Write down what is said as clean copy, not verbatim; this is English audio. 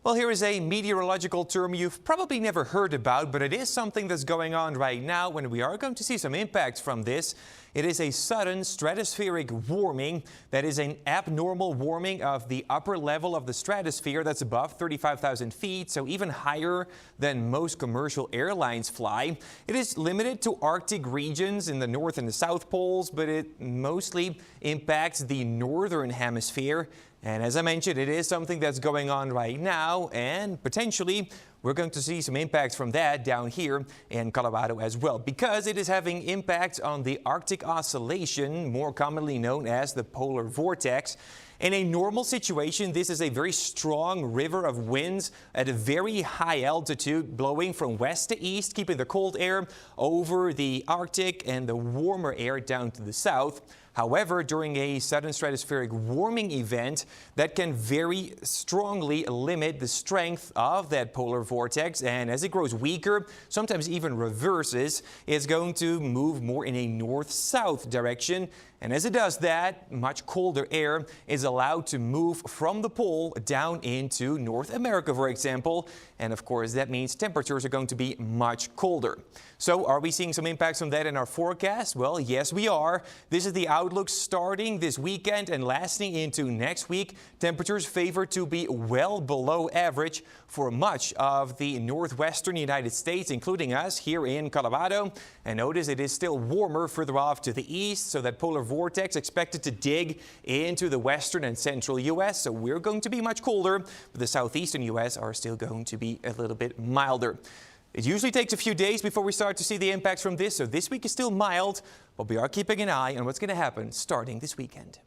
Well, here is a meteorological term you've probably never heard about, but it is something that's going on right now when we are going to see some impacts from this. It is a sudden stratospheric warming. That is an abnormal warming of the upper level of the stratosphere that's above 35,000 feet, so even higher than most commercial airlines fly. It is limited to Arctic regions in the North and the South Poles, but it mostly impacts the northern hemisphere. And as I mentioned, it is something that's going on right now, and potentially we're going to see some impacts from that down here in Colorado as well, because it is having impacts on the Arctic Oscillation, more commonly known as the polar vortex. In a normal situation, this is a very strong river of winds at a very high altitude, blowing from west to east, keeping the cold air over the Arctic and the warmer air down to the south. However, during a sudden stratospheric warming event, that can very strongly limit the strength of that polar vortex, and as it grows weaker, sometimes even reverses, it's going to move more in a north-south direction. And as it does that, much colder air is allowed to move from the pole down into North America, for example. And of course, that means temperatures are going to be much colder. So are we seeing some impacts from that in our forecast? Well, yes, we are. This is the outlook starting this weekend and lasting into next week. Temperatures favor to be well below average for much of the northwestern United States, including us here in Colorado. And notice it is still warmer further off to the east, so that polar vortex expected to dig into the western and central U.S. So we're going to be much colder, but the southeastern U.S. are still going to be a little bit milder. It usually takes a few days before we start to see the impacts from this, so this week is still mild, but we are keeping an eye on what's going to happen starting this weekend.